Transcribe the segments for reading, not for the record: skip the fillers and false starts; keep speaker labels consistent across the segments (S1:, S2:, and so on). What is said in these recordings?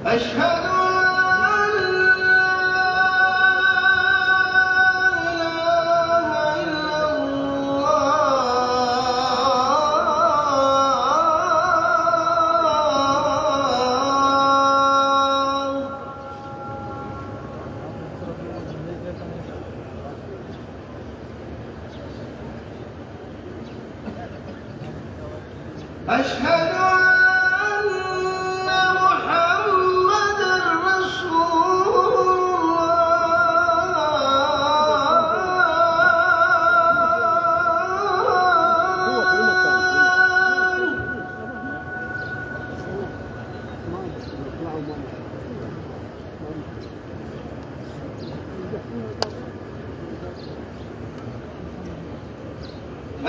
S1: أشهد أن لا إله إلا الله أشهد أن محمدًا رسول الله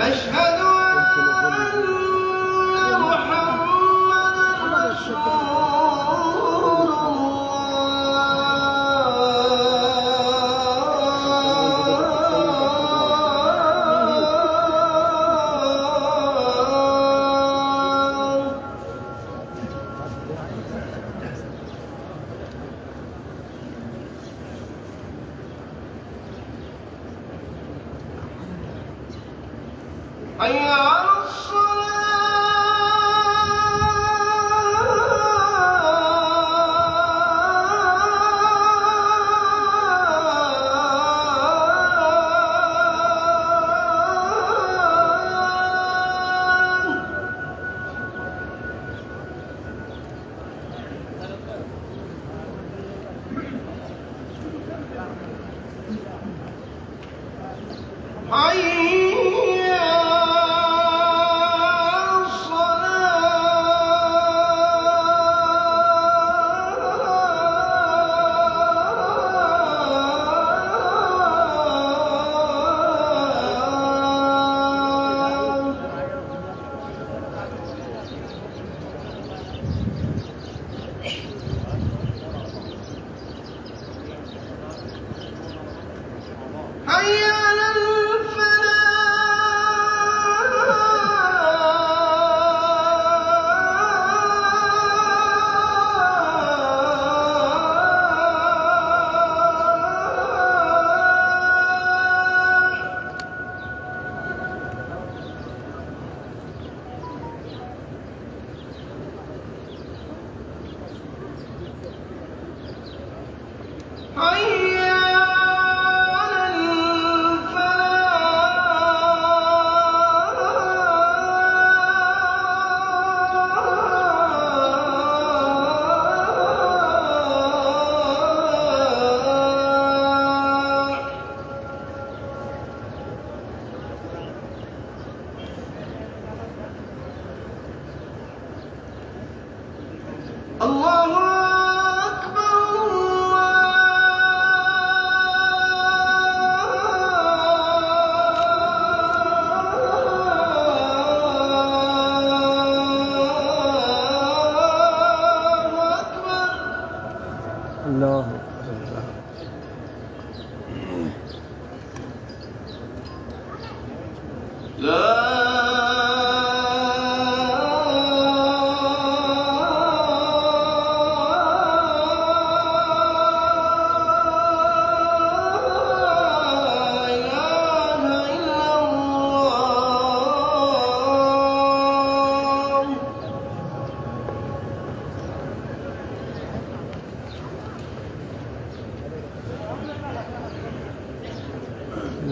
S1: أشهد أن محمدًا رسول حي على حي على حي الله أكبر الله أكبر لا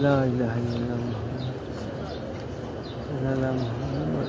S1: لا إله إلا الله لا محمد।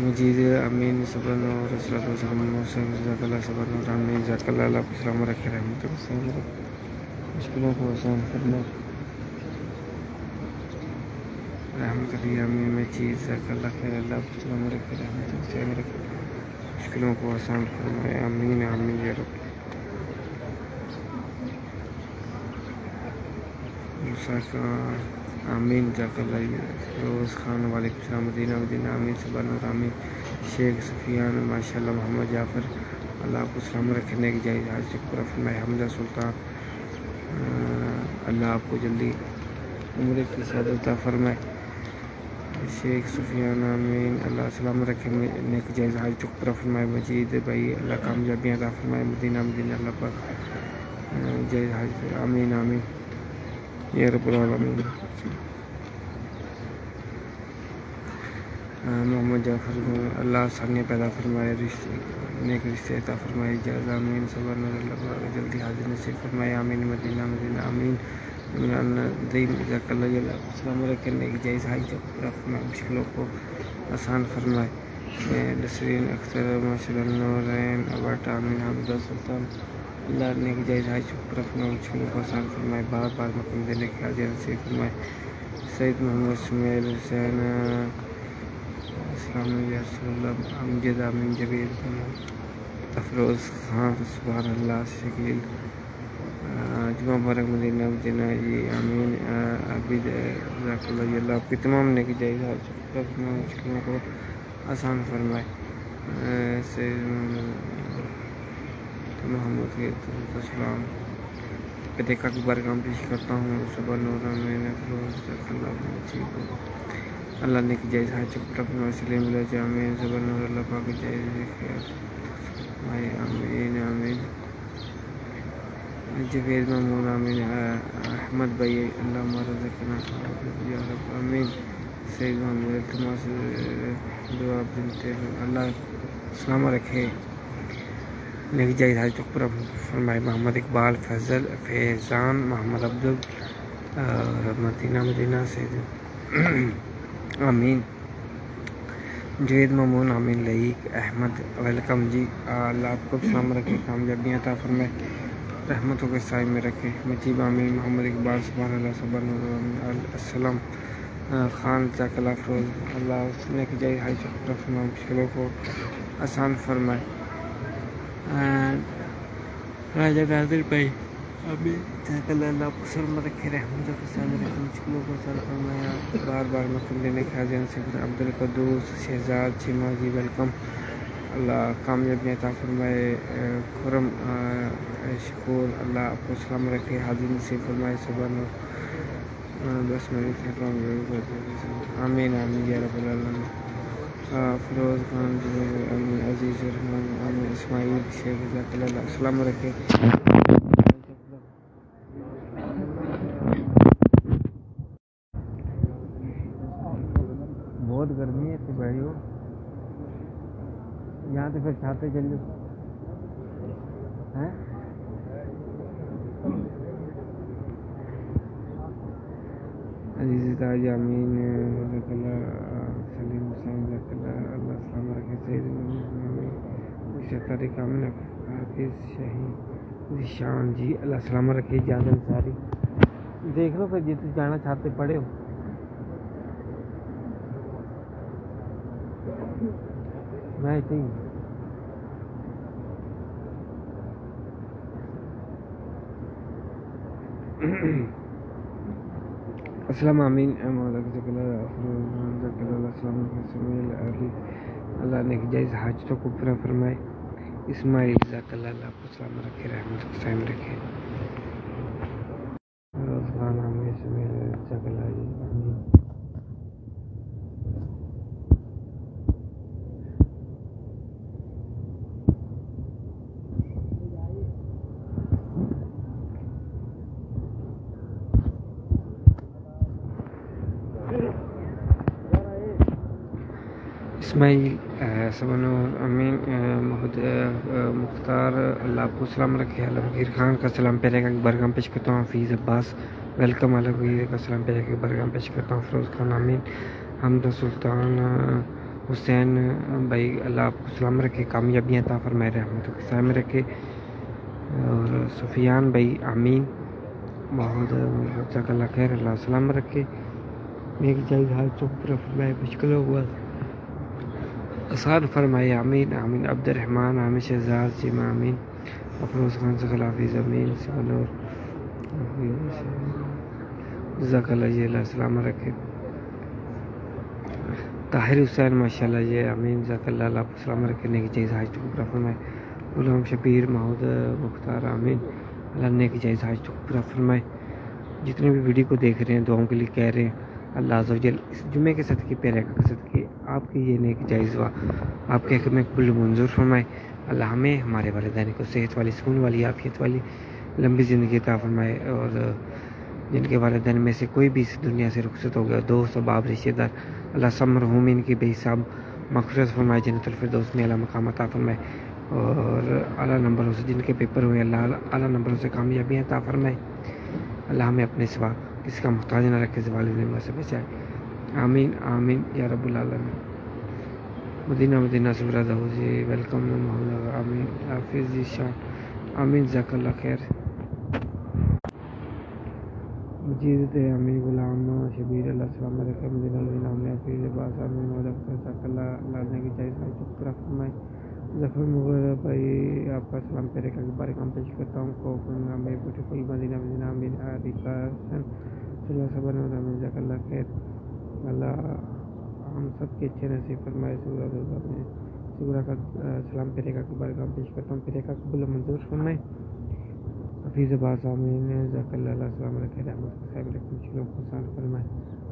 S1: مجید امین صبر نور رسلت وسلم محسن جزاک اللہ صبر نور امین جزاک اللہ اللہ کو سلام رکھے رحمت وسلم مشکلوں کو آسان کرنا رحمت علی امین میں چیز جزاک اللہ خیر اللہ کو سلام رکھے رحمت وسلم رکھے مشکلوں کو آسان فرمائے آمین آمین یا رب آمین جزاک اللہ روز خان وعلیکم السلام مدینہ مدینہ آمین صبر نور آمین شیخ سفیان ماشاء اللہ محمد جعفر اللہ کو سلام رکھنے کی جائز حاج شکر فرمائے حمزہ سلطان اللہ آپ کو جلدی عمرے کی سعادت عطا فرمائے شیخ سفیان آمین اللہ سلام رکھنے کی جائز حاج شکر فرمائے مجید بھائی اللہ کامیابیاں عطا فرمائے مدینہ مدینہ اللہ پر جائز حاج آمین آمین یا رب العالمین محمد جعفر اللہ آسانیاں پیدا فرمائے نیک رشتے عطا فرمائے جائز آمین صبر نور اللہ جلدی حاضر نصیب فرمائے آمین مدینہ مدینہ آمین عمران دین جزاک اللہ السلام رکھنے کی جائز حاج فرمائے مشکلوں کو آسان فرمائے نسرین اختر ماشاء اللہ نورین ابٹ آمین حمزہ سلطان اللہ نے کی جائز حاج فرمائے مشکلوں کو آسان فرمائے بار بار مقام دینے کی حاضر نصیب فرمائے سید محمد سمیل حسین السلام علیہ رسول اللہ امجد آمین جبیر افروز خان سبحان اللہ شکیل جمعہ مبارک مدینہ مدینہ جی آمین عابد جزاک اللہ اللہ آپ کی تمام نے کی جائز حاج مشکلوں کو آسان فرمائے سید محمد کے السلام دیکھا کی بارگاہ پیش کرتا ہوں صبح نور آمین افروز جزاک اللہ اللہ نے کی جائز حاج سلیم اللہ آمین صبر نور اللہ پاک کی جائز خیر آمین آمین جوید مامون آمین احمد بھائی اللہ رزقنا یا رب آمین سید محمد التماس دعا بنت اللہ سلامہ رکھے نیک جائز حاج پر فرمائے محمد اقبال فضل فیضان محمد عبد مدینہ مدینہ سید آمین جوید مامون آمین لئیک احمد ویلکم جی اللہ آپ کو سلام رکھے کامیابیاں عطا فرمائے رحمتوں کے سائے میں رکھے مجیب آمین محمد اقبال سبحان اللہ صبر السلام خان جزاک اللہ افروز اللہ اس نے کی جائز حاج فرمائے مشکلوں کو آسان فرمائے راجہ ناظر بھائی ابھی جزاک اللہ اللہ آپ کو سلام رکھے رحمتوں کے سائے میں رکھے مشکلوں کو آسان فرمایا بار بار مقام دینے کے حاضر سے عبدالقدوس شہزاد چیمہ جی ویلکم اللہ کامیابی عطا فرمائے خرم شکور اللہ آپ کو سلام رکھے حاضر نصیب فرمائے صبر بس میری آمین آمین یا رب العالمین فیروز خان امین عزیز الرحمن امین اسماعیل شیخ جزاک اللہ سلام رکھے بہت گرمی ہے تو بھائیو یہاں تو پھر چھاتے چل جاؤ ہیں عزیز تاج آمین جزاک اللہ سلیم حسین جزاک اللہ اللہ السلام رکھے سید طارق امین حافظ شہید شان جی اللہ السلام رکھے جاد انصاری دیکھ لو پھر جتنے جانا چاہتے پڑے ہو میں ایسے ہی السلام آمین اللہ نے جائز حاجتوں کو پورا فرمائے اسماعیل جزاک اللہ اللہ کو سلام رکھے رحمت کو سائم رکھے روزگان آمین اسماعیل جزاک اللہ آمین اسماعیل سمن امین مختار اللہ آپ کو سلام رکھے علمگیر خان کا سلام پیرے کا برگام پیش کرتا ہوں حفیظ عباس ویلکم علمگیر کا سلام پیرے کا برگام پیش کرتا ہوں فیروز خان امین حمزہ سلطان حسین بھائی اللہ آپ کو سلام رکھے، کامیابیاں عطا فرمائے، رحمتوں کے سائے میں رکھے، اور سفیان بھائی آمین، محمد جزاک اللہ خیر، اللہ سلام رکھے، نیک جائز حال چوک پر فرمائے، مشکلوں کو آسان فرمائے، آمین آمین۔ عبد الرحمن عامر شہزاد جی آمین، افروز خان سے خلافی زمین سے بنور، جزاک اللہ جی، اللہ سلام رکھے، طاہر حسین ماشاء اللہ جی آمین، جزاک اللہ، اللہ آپ کو سلام رکھے، نیک جائز حاج کو پورا فرمائے، غلام شبیر محمود مختار آمین، اللہ نیک جائز حاج کو پورا فرمائے۔ جتنے بھی ویڈیو کو دیکھ رہے ہیں دعاؤں کے لیے کہہ رہے ہیں، اللہ عز و جل اس جمعے کے صدقے پیارے آقا کے صدقے آپ کی یہ نیک جائز ہوا آپ کے حق میں قبول منظور فرمائے، اللہ ہمیں ہمارے والدین کو صحت والی، سکون والی، عافیت والی لمبی زندگی عطا فرمائے، اور جن کے والدین میں سے کوئی بھی اس دنیا سے رخصت ہو گیا، دوست احباب رشتہ دار، اللہ سب مرحومین کی بے حساب مغفرت فرمائے، جنت الفردوس میں اعلیٰ مقام عطا فرمائے، اور اعلیٰ نمبروں سے جن کے پیپر ہوئے اللہ اعلیٰ نمبروں سے کامیابیاں عطا فرمائے، اللہ ہمیں اپنے سوا کسی کا محتاج نہ رکھے، زوال نعمت سے بچائے، آمین آمین یا رب العالمین۔ مدینہ مدینہ سبرا دہو جی ویلکم، محمد آمین، حافظ جی شان آمین، جزاک اللہ خیر، مجید امین، غلام شبیر اللہ السلام علیکم، مدینہ مدینہ میں حافظ عباس آمین، جزاک اللہ، اللہ نے کی چاہیے شکر فرمائے، ظفر مغیر بھائی آپ کا سلام پیرے کا بارے کام پیش کرتا ہوں، کوکن میں بیوٹیفل مدینہ مدینہ امین، عارفہ حسن صلی اللہ صبر و جزاک اللہ خیر، اللہ ہم سب کے اچھے نصیب فرمائے، شکرہ کا سلام پیرے کا بارے کام پیش کرتا ہوں، پیرے کا قبول منظور فرمائے، حفیظ عباس آمین، جزاک اللہ، اللہ السلام علیکم، رحمت کے صاحب علیکم، شکر کو آسان فرمائے،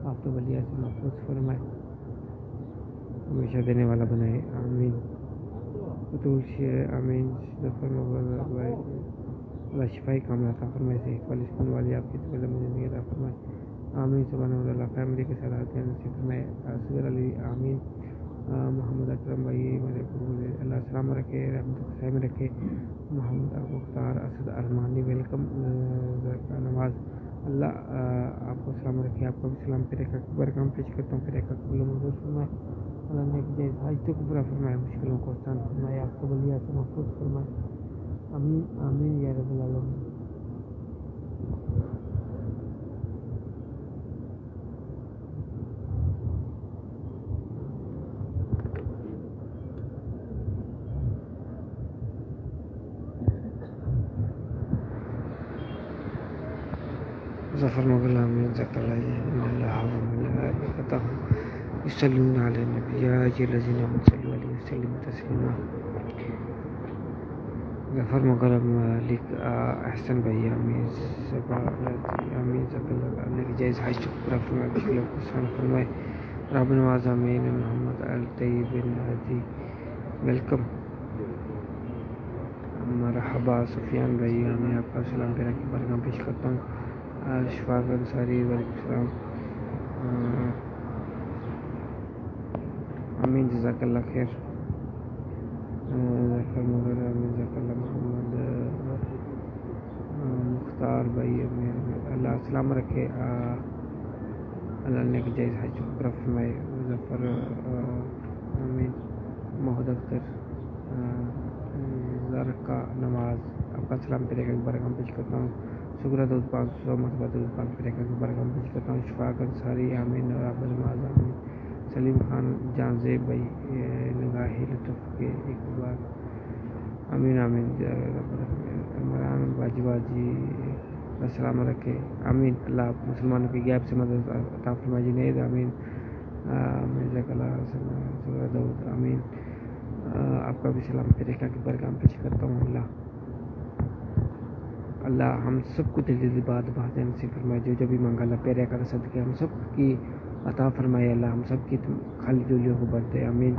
S1: آپ تو بلیہ سے محفوظ فرمائے، ہمیشہ دینے والا بنائے، آمین، بطول شیر آمین، ظفر مغیر بھائی اللہ شفائی کاملہ عطا فرمائے، صحت والی، سکون والی آپ کی طویل زندگی عطا فرمائے، آمین، سبحان اللہ، فیملی کے ساتھ آتے ہیں نصیب فرمائے، اصغر علی آمین، محمد اکرم بھائی میرے اللہ السلام رکھے، رحمت کے سائے میں رکھے، محمد مختار اسد ارمانی ویلکم، نواز اللہ آپ کو سلام رکھے، آپ کو بھی سلام پیرے کا برکام پیش کرتا ہوں، پیرے کا قبول منظور فرمائے، اللہ نے جائز حاج تو پورا فرمائے، مشکلوں کو آسان فرمائے، آپ کو بلیہ سے محفوظ فرمائے، آمین آمین یا رب العالمین۔ ظفر مغل آمین، جزاک اللہ جی، ان اللہ و ملائکتہ یصلون علی النبی یا ایھا الذین آمنوا صلوا علیہ وسلم تسلیما۔ ظفر مغل مالک احسن بھائی آمین، صبا آمین، جزاک اللہ، اللہ کی جائز حاج کو پورا فرمائے، مشکلوں کو آسان فرمائے، رب نواز آمین، محمد الطیب بن ہادی ویلکم، مرحبا، سفیان بھائی آمین، آپ کا سلام پیرا کی برکام پیش کرتا ہوں، شفاق انصاری وعلیکم السلام، آمین، جزاک اللہ خیر، ظفر مغل آمین، جزاک اللہ، محمد مختار بھائی آمین، اللہ السلام رکھے، اللہ نے کی جائز حج کو پورا فرمائے، ظفر آمین، محمد اختر زرکا نواز آپ کا سلام پیرے کا برکام پیش کرتا ہوں، شکر دود 500 مرتبہ دود پاک پیرے کا برکام پیش کرتا ہوں، شفاق انصاری آمین، رب نواز آمین، سلیم خان جان زیب بھائی نگاہ لطف کے ایک بار آمین آمین، عمران باجوہ جی السلام رکھے، آمین، اللہ مسلمانوں کی غیب سے مدد عطا فرمائے، جنید آمین، جزاک اللہ، شکر دود آمین، آپ کا بھی سلام پیرے کا برکام پیش کرتا ہوں، اللہ ہم سب کو دل دل بات نصیب فرمائے، جو بھی مانگا اللہ پیرے کا صدقے ہم سب کی عطا فرمائے، اللہ ہم سب کی خالی جولیوں کو بھرتے، آمین۔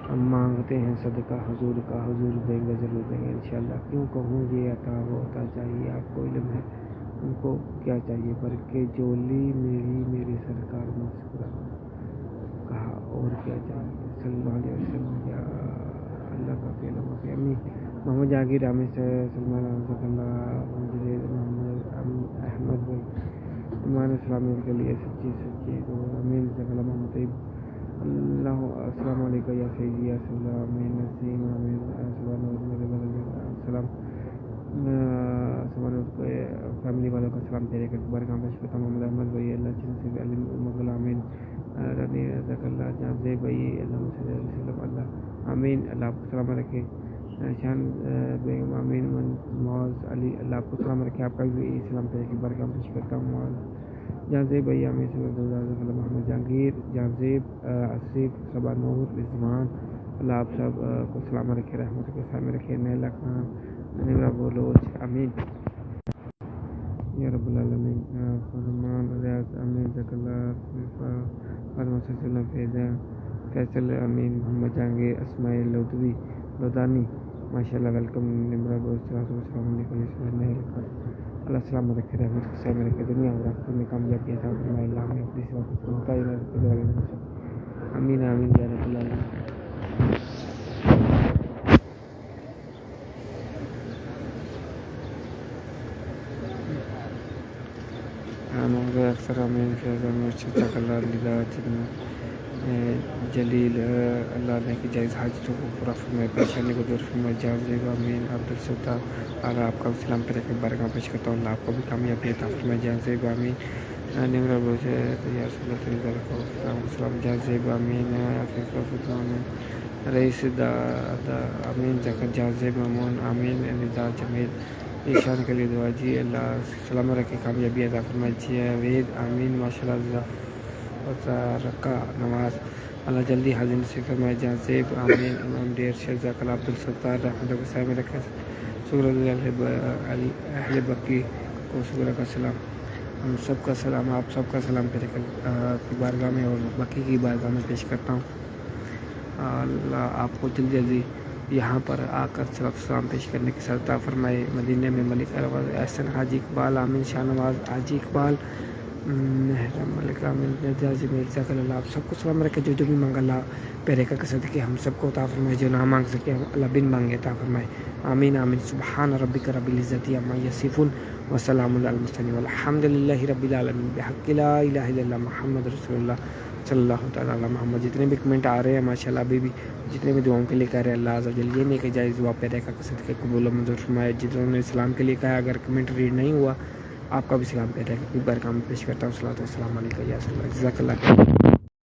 S1: ہم مانگتے ہیں صدقہ حضور کا، حضور دیں گے، ضرور دیں گے انشاءاللہ، کیوں کہوں یہ عطا وہ عطا چاہیے، آپ کو علم ہے ان کو کیا چاہیے، بلکہ جولی میری سرکار مسکرا کہا اور کیا چاہیے، صلی اللہ علیہ وسلم، یا اللہ کا فعل و فعل، امین۔ محمد جہانگیر عامر سے سلمان رحمۃ اللہ، محمد احمد بھائی ایمان اسلامی کے لیے سچی تو امین، جزاک اللہ، محمد طیب اللہ السلام علیکم یا سیدی یا رسول اللہ آمین نسیم آمین سبحان السلام سبحان فیملی والوں کا سلام تیرے کے برکام پیش کرتا ہوں محمد احمد بھائی اللہ چن سے علم مغل آمین رنی رضاک اللہ جان بھائی اللہ صلی اللہ علیہ وسلم اللہ آمین اللہ آپ کو سلام رکھے شان بیگم آمین معاذ علی اللہ آپ کو سلام رکھے آپ کا بھی سلام تیرے کے برکام پیش کرتا ہوں معاذ جہاں بھائی آمین صلی اللہ علیہ وسلم محمد جہانگیر جہاں آصف صبا نور رضوان اللہ آپ سب کو سلام رکھے رحمت کے سامنے رکھے نیلا خان نیلا بولوچ آمین یا رب العالمین فرمان ریاض امین ذک اللہ فرمان صلی اللہ فیضا فیصل امین محمد جہانگیر اسماعیل لودوی لودانی ماشاء اللہ ویلکم نمرہ بہت السلام علیکم اللہ السلام رکھے رحمت کے سامنے رکھے دنیا اور آخرت میں کامیابی عطا فرمائے اللہ میں اپنی سوا کو ہوتا ہے امین آمین یا رب العالمین اکثر امین فیض اللہ جلیل اللہ علیہ کی جائز حاجتوں کو پورا فرمائے پریشانی کو دور فرمائے جان زیب امین عبدالستار اور آپ کا سلام پہ رکھے برکاں پیش کرتا ہوں اللہ آپ کو بھی کامیابی عطا فرمائے جان زیب امین نمرہ بوجھے تیار صلی اللہ علیہ وسلم السلام جان زیب امین رئیس دا امین زکر جان زیب امون امین ندا جمیل ایشان کے لیے دعا جی اللہ سلام رکھے کامیابی عطا فرمائے جی وید امین ماشاء اللہ رکا نواز اللہ جلدی حاضر سے فرمائے جہاں زیب آمین امام ڈیر شہزاد اللہ عبدالستار رحمۃ اللہ صاحب رکھے شکر اہل بکی کو شکر کا سلام ہم سب کا سلام آپ سب کا سلام پہ کی بارگاہ میں اور بکی کی بارگاہ میں پیش کرتا ہوں اللہ آپ کو جلدی یہاں پر آ کر سلام پیش کرنے کی سرتا فرمائے مدینہ میں ملک الواز احسن حاجی اقبال آمین شاہ نواز حاجی اقبال ملک عامل جازی مرزا اللہ آپ سب کو سلام رکھے جو بھی مانگا اللہ پیرے کا قصد کہ ہم سب کو عطا فرمائے جو نہ مانگ سکے اللہ بن مانگے عطا فرمائے آمین آمین سبحان ربک رب العزت عما یصفون وسلام علی المرسلین والحمد للہ رب العالمین بحق لا الہ الا اللہ محمد رسول اللہ صلی اللہ تعالیٰ علی محمد جتنے بھی کمنٹ آ رہے ہیں ماشاء اللہ ابھی بھی جتنے بھی دعاؤں کے لیے کہہ رہے ہیں اللہ عز و جل یہ نہیں کہ جائز دعا پیرے کا قصد کے قبول و منظور فرمائے جتنوں نے اسلام کے لیے کہا اگر کمنٹ ریڈ نہیں ہوا آپ کا بھی سلام پہ رہے گا برکام پیش کرتا ہوں صلی اللہ علیہ وسلم علیکم یا رسول اللہ جزاک اللہ